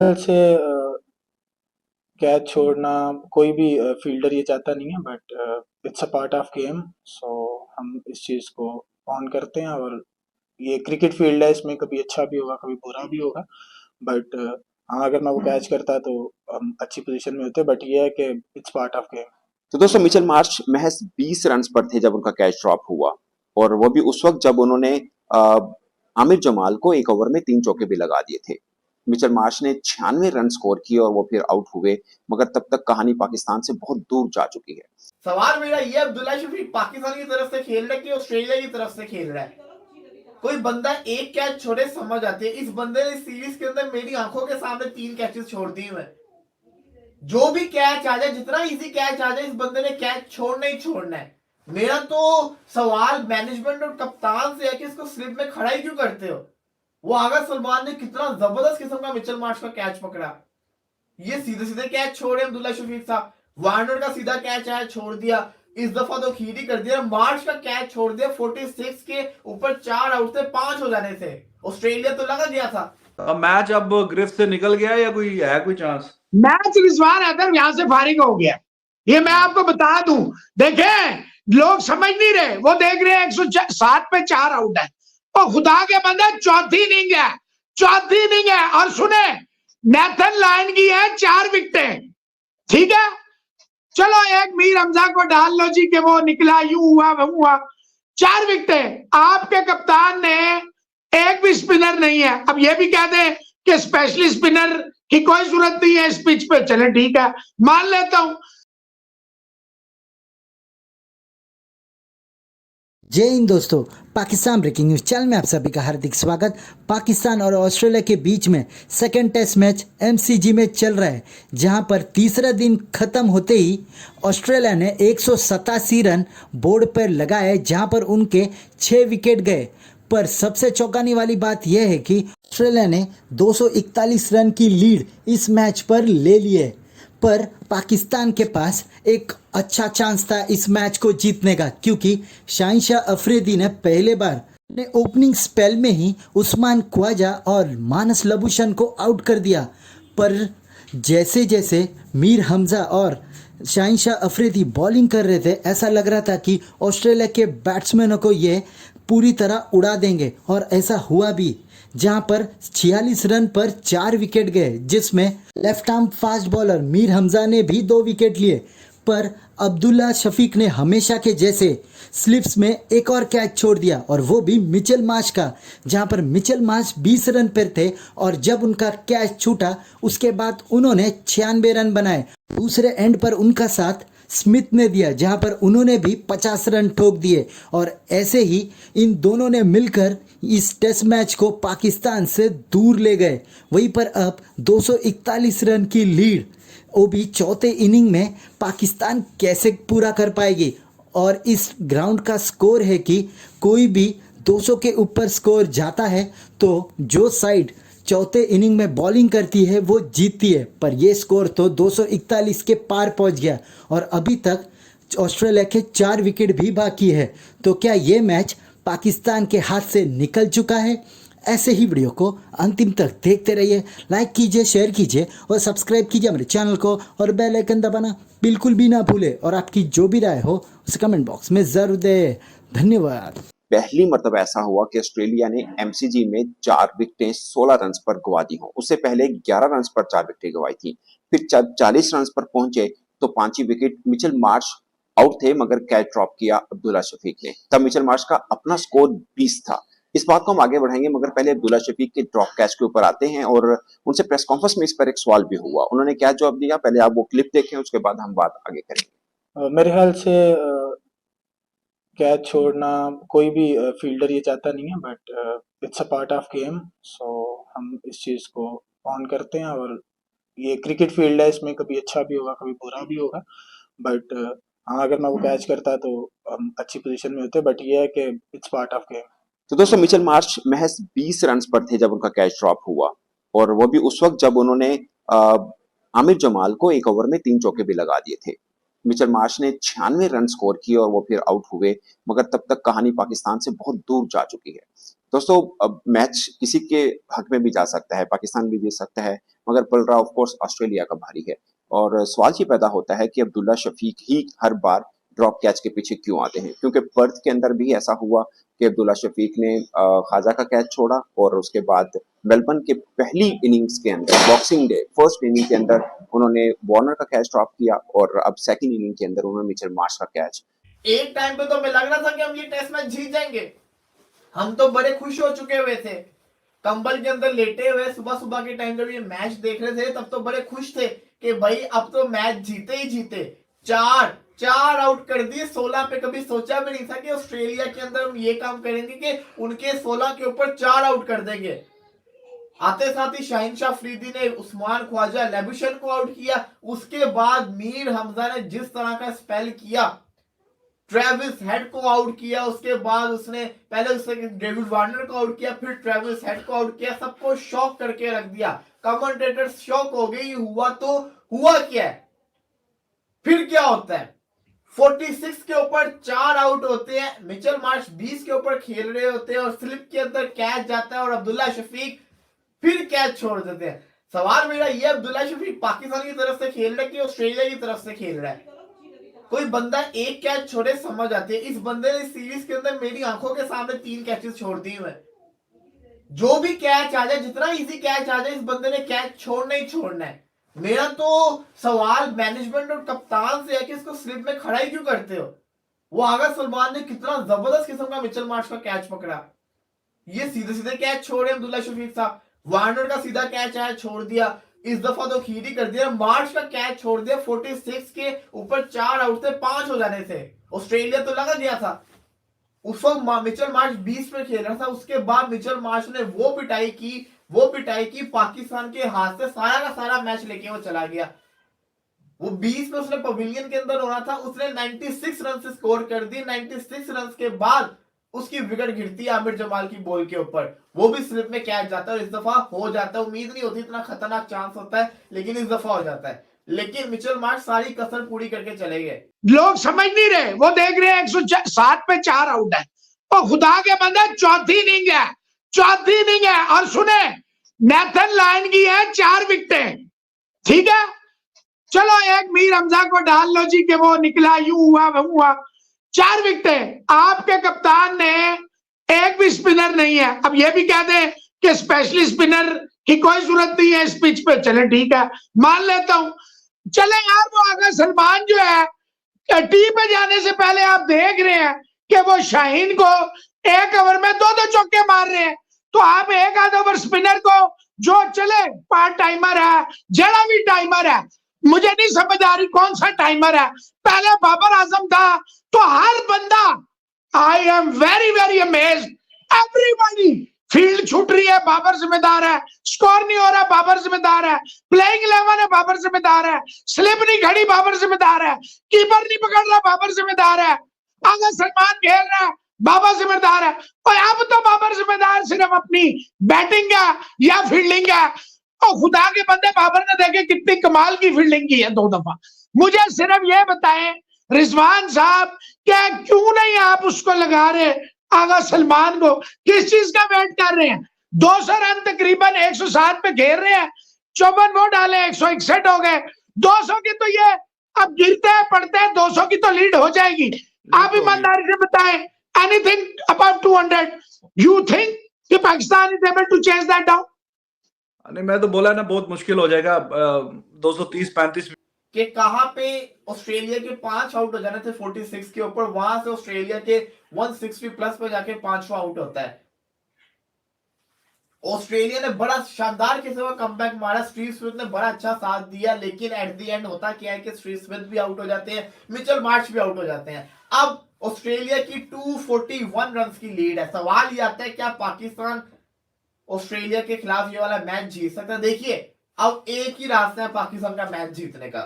से कैच छोड़ना कोई भी फील्डर ये चाहता नहीं है, but it's a part of game. So हम इस चीज़ को ऑन करते हैं, और ये क्रिकेट फील्ड है, इसमें कभी अच्छा भी होगा कभी बुरा भी होगा। बट हाँ, अगर मैं वो कैच करता तो हम अच्छी पोजीशन में होते, बट ये है कि इट्स पार्ट ऑफ गेम। तो दोस्तों मिचेल मार्श महज 20 रन पर थे जब उनका कैच ड्रॉप हुआ, और वो भी उस वक्त जब उन्होंने अ, आमिर जमाल को एक ओवर में 3 चौके भी लगा दिए थे। मिचेल मार्श ने 96 रन स्कोर किए और वो फिर आउट हुए, मगर तब तक कहानी पाकिस्तान से बहुत दूर जा चुकी है। सवाल मेरा ये अब्दुल्ला शफीक पाकिस्तान की तरफ से खेल रहा है कि ऑस्ट्रेलिया की तरफ से खेल रहा है। कोई बंदा एक कैच छोड़े समझ आती है। इस बंदे ने सीरीज के अंदर मेरी आंखों के सामने 3 कैचेस छोड़ दिए हुए। जो भी कैच आ जाए, जितना इजी कैच आ जाए, इस बंदे ने कैच छोड़ना ही छोड़ना है। मेरा तो सवाल मैनेजमेंट और कप्तान से है कि इसको स्लिप में खड़ा ही क्यों करते हो। वो आगा सलमान ने कितना जबरदस्त किस्म का मिचेल मार्श का कैच पकड़ा। ये सीधे सीधे कैच छोड़े अब्दुल्ला शफीक साहब। वार्नर का सीधा कैच आया, छोड़ दिया। इस दफा तो खीरी कर दिया, मार्च का कैच छोड़ दिया। 46 के ऊपर 4 आउट से 5 हो जाने थे। ऑस्ट्रेलिया तो लगा गया था। मैच अब गिरफ्त से निकल गया या कोई चांस? मैच रिजवान आदम यहां से फारिग हो गया। ये मैं आपको बता दूं। देखें, लोग समझ नहीं रहे, वो देख रहे हैं 107 पे 4 आउट है। और खुदा के बंदे चौथी इनिंग है, चौथी इनिंग है। और सुने, नेथन लायन की है 4 विकेटें। ठीक है, चलो एक मीर हमजा को डाल लो जी कि वो निकला, यूं हुआ वो हुआ। 4 विकेटें आपके कप्तान ने, एक भी स्पिनर नहीं है। अब ये भी कह दे कि स्पेशली स्पिनर की कोई जरूरत नहीं है इस पिच पे, चले ठीक है, मान लेता हूं। जय हिंद दोस्तों, पाकिस्तान ब्रेकिंग न्यूज चैनल में आप सभी का हार्दिक स्वागत। पाकिस्तान और ऑस्ट्रेलिया के बीच में सेकेंड टेस्ट मैच एमसीजी में चल रहा है, जहां पर तीसरा दिन खत्म होते ही ऑस्ट्रेलिया ने 187 रन बोर्ड पर लगाए, जहां पर उनके 6 विकेट गए। पर सबसे चौंकाने वाली बात यह है कि ऑस्ट्रेलिया ने 241 रन की लीड इस मैच पर ले ली है। पर पाकिस्तान के पास एक अच्छा चांस था इस मैच को जीतने का, क्योंकि शाहिन अफरीदी ने पहले बार अपने ओपनिंग स्पेल में ही उस्मान ख्वाजा और मानस लबुशन को आउट कर दिया। पर जैसे जैसे मीर हमजा और शाहिन अफरीदी बॉलिंग कर रहे थे, ऐसा लग रहा था कि ऑस्ट्रेलिया के बैट्समैनों को ये पूरी तरह उड़ा देंगे, और ऐसा हुआ भी, जहां पर 46 रन पर 4 विकेट गए, जिसमें left arm fast bowler Mir Hamza ने भी 2 विकेट लिए। पर अब्दुल्ला शफीक ने हमेशा के जैसे स्लिप्स में एक और कैच छोड़ दिया, और वो भी मिचेल मार्श का, जहां पर मिचेल मार्श 20 रन पर थे, और जब उनका कैच छूटा उसके बाद उन्होंने 96 रन बनाए। दूसरे एंड पर उनका साथ स्मिथ ने दिया, जहां पर उन्होंने भी 50 रन ठोक दिए, और ऐसे ही इन दोनों ने मिलकर इस टेस्ट मैच को पाकिस्तान से दूर ले गए। वहीं पर अब 241 रन की लीड, वो भी चौथे इनिंग में, पाकिस्तान कैसे पूरा कर पाएगी। और इस ग्राउंड का स्कोर है कि कोई भी 200 के ऊपर स्कोर जाता है तो जो साइड चौथे इनिंग में बॉलिंग करती है वो जीतती है। पर ये स्कोर तो 241 के पार पहुंच गया, और अभी तक ऑस्ट्रेलिया के 4 विकेट भी बाकी है। तो क्या ये मैच पाकिस्तान के हाथ से निकल चुका है? ऐसे ही वीडियो को अंतिम तक देखते रहिए, लाइक कीजिए, शेयर कीजिए और सब्सक्राइब कीजिए हमारे चैनल को, और बेल आइकन दबाना बिल्कुल भी ना भूले। और आपकी जो भी राय हो उसे कमेंट बॉक्स में ज़रूर दें। धन्यवाद। पहली मर्तबा ऐसा हुआ कि ऑस्ट्रेलिया ने एमसीजी में 4 विकेटें 16 रन पर गंवा दी हो। उससे पहले 11 रन पर 4 विकेटें गंवाई थी। फिर 40 रन पर पहुंचे तो 5 विकेट मिचेल मार्श आउट थे, मगर कैच ड्रॉप किया अब्दुल्ला शफीक ने। तब मिचेल मार्श का अपना स्कोर 20 था। इस बात को हम आगे बढ़ाएंगे, मगर पहले अब्दुल्ला शफीक के ड्रॉप कैच के ऊपर आते हैं, और उनसे प्रेस कॉन्फ्रेंस में इस पर एक सवाल भी हुआ। उन्होंने क्या जवाब दिया, पहले आप वो क्लिप देखें, उसके बाद हम बात आगे करेंगे। मेरे ख्याल से कैच छोड़ना कोई भी फील्डर ये चाहता नहीं है, but it's a part of game. So हम इस चीज़ को ऑन करते हैं, और ये क्रिकेट फील्ड है, इसमें कभी अच्छा भी होगा कभी बुरा भी होगा। बट हाँ, अगर मैं वो कैच करता तो हम अच्छी पोजीशन में होते, बट ये है कि इट्स पार्ट ऑफ गेम। तो दोस्तों मिचेल मार्श महज 20 रन पर थे जब उनका कैच ड्रॉप हुआ, और वो भी उस वक्त जब उन्होंने आमिर जमाल को एक ओवर में 3 चौके भी लगा दिए थे। मिचेल मार्श ने 96 रन स्कोर किए और वो फिर आउट हुए, मगर तब तक कहानी पाकिस्तान से बहुत दूर जा चुकी है। दोस्तों अब मैच किसी के हक में भी जा सकता है, पाकिस्तान भी जीत सकता है, मगर पल रहा ऑफ कोर्स ऑस्ट्रेलिया का भारी है। और सवाल ये पैदा होता है कि अब्दुल्ला शफीक ही हर बार ड्रॉप कैच के पीछे क्यों आते हैं, क्योंकि पर्थ के अंदर भी ऐसा हुआ कि अब्दुल्ला शफीक ने खाजा का कैच छोड़ा और उसके बाद मेलबर्न के पहली इनिंग्स के अंदर बॉक्सिंग डे फर्स्ट इनिंग के अंदर उन्होंने वार्नर का कैच ड्रॉप किया और अब सेकंड इनिंग के अंदर उन्होंने मिचेल मार्श का कैच। एक टाइम पे तो हमें लग रहा था कि हम ये टेस्ट मैच जीत जाएंगे, हम तो बड़े खुश हो चुके हुए थे, कंबल के अंदर लेटे हुए सुबह सुबह के टाइम जब ये मैच देख रहे थे तब तो बड़े खुश थे कि भाई अब तो मैच जीते ही जीते। चार आउट कर दिए 16 पे। कभी सोचा भी नहीं था कि ऑस्ट्रेलिया के अंदर हम ये काम करेंगे कि उनके 16 के ऊपर 4 आउट कर देंगे। आते साथ ही शाहीन शाह अफरीदी ने उस्मान ख्वाजा लेबुशन को आउट किया। उसके बाद मीर हमजा ने जिस तरह का स्पेल किया, ट्रेविस हेड को आउट किया, उसके बाद उसने पहले उसने डेविड वार्नर को आउट किया, फिर ट्रेविस हेड को आउट किया, सबको शॉक करके रख दिया। कमेंटेटर शॉक हो गई, हुआ तो हुआ क्या है, फिर क्या होता है। 46 के ऊपर 4 आउट होते हैं, मिचेल मार्श 20 के ऊपर खेल रहे होते हैं और स्लिप के अंदर कैच जाता है और अब्दुल्ला शफीक फिर कैच छोड़ देते हैं। सवाल मेरा ये, अब्दुल्ला शफीक पाकिस्तान की तरफ से खेल रहा है कि ऑस्ट्रेलिया की तरफ से खेल रहा है? कोई बंदा एक कैच छोड़े समझ आती है। इस बंदे ने सीरीज के अंदर मेरी आंखों के सामने 3 कैचेस छोड़ दिए हुए। जो भी कैच आ जाए, जितना इजी कैच आ जाए, इस बंदे ने कैच छोड़ना ही छोड़ना है। मेरा तो सवाल मैनेजमेंट और कप्तान से है कि इसको स्लिप में खड़ा ही क्यों करते हो। वो आगा सलमान ने कितना जबरदस्त किस्म का मिचेल मार्श का कैच पकड़ा, ये सीधे सीधे कैच छोड़े अब्दुल्ला शफीक साहब। वार्नर का सीधा कैच आया, छोड़ दिया। इस दफा तो खीरी कर दिया, मार्च का कैच छोड़ दिया। 46 के ऊपर 4 आउट थे, 5 हो जाने थे। ऑस्ट्रेलिया तो लगा गया था उस वक्त। मिचेल मार्श 20 पे खेल रहा था। उसके बाद मिचेल मार्श ने वो पिटाई की पाकिस्तान के हाथ से सारा का सारा मैच लेके वो चला गया। वो 20 में उसने पवेलियन के अंदर होना था, उसने 96 रन से स्कोर कर दी। 96 रन के बाद उसकी विकेट गिरती है आमिर जमाल की बॉल के ऊपर, वो भी स्लिप में कैच जाता है और इस दफा हो जाता है। उम्मीद नहीं होती इतना खतरनाक चांस होता है, लेकिन इस दफा हो जाता है। लेकिन मिचेल मार्श सारी कसर पूरी करके चले गए। लोग समझ नहीं रहे, वो देख रहे हैं 107 पे 4 आउट है। और खुदा के बंदे चौथी इनिंग है और सुने, नेथन लायन की है 4 विकेटें, ठीक है। चलो एक मीर हमजा को डाल लो जी कि वो निकला, यूं हुआ वो हुआ। 4 विकेटें। आपके कप्तान ने एक भी स्पिनर नहीं है। अब ये भी कह दें कि स्पेशली स्पिनर की कोई जरूरत नहीं है इस पिच पे, चले ठीक है, मान लेता हूं। चले यार, वो आगा सलमान जो है टी पे जाने से पहले आप देख रहे हैं कि वो शाहीन को 1 ओवर में 2-2 चौके मार रहे हैं। तो आप एक आध ओवर स्पिनर को, जो चले पार्ट टाइमर है, जड़ा भी टाइमर है, मुझे नहीं समझ आ रही कौन सा टाइमर है। पहले बाबर आजम था तो हर बंदा, I am very very amazed, everybody, field छूट रही है बाबर जिम्मेदार है, स्कोर नहीं हो रहा बाबर जिम्मेदार है, प्लेइंग 11 है बाबर जिम्मेदार है, स्लिप नहीं खड़ी बाबर जिम्मेदार है, कीपर नहीं पकड़ रहा बाबर जिम्मेदार है, आगे सलमान खेल रहा है बाबर जिम्मेदार है। और अब तो बाबर जिम्मेदार सिर्फ अपनी बैटिंग का या फील्डिंग का। और खुदा के बंदे, बाबर ने देखे कितनी कमाल की फील्डिंग की है 2 दफा। मुझे सिर्फ ये बताएं रिजवान साहब, क्या क्यों नहीं आप उसको लगा रहे आगा सलमान को, किस चीज का वेट कर रहे हैं? 200 रन तकरीबन 107 पे घेर रहे हैं, 54 वो डाले 161 हो गए। 200 की तो ये अब गिरते हैं पड़ते हैं, 200 की तो लीड हो जाएगी। आप ईमानदारी से बताएं, एनीथिंग अबाउट 200 यू थिंक कि Pakistan is able to change that down? नहीं, मैं तो बोला ना बहुत मुश्किल हो जाएगा। 230-35 कि कहां पे ऑस्ट्रेलिया के 5 आउट हो जाने थे 46 के ऊपर, वहां से ऑस्ट्रेलिया के 160 प्लस पे जाके 5वां आउट होता है। ऑस्ट्रेलिया ने बड़ा शानदार किस्म का कमबैक मारा, स्टीव स्मिथ ने बड़ा अच्छा साथ दिया, लेकिन एट द एंड होता क्या है कि स्टीव स्मिथ भी आउट हो जाते हैं, मिचेल मार्श भी आउट हो जाते हैं। अब ऑस्ट्रेलिया की 241 रन की लीड है। सवाल ये आता है क्या पाकिस्तान ऑस्ट्रेलिया के खिलाफ ये वाला मैच जीत सकता है? देखिए, अब एक ही रास्ता है पाकिस्तान का मैच जीतने का,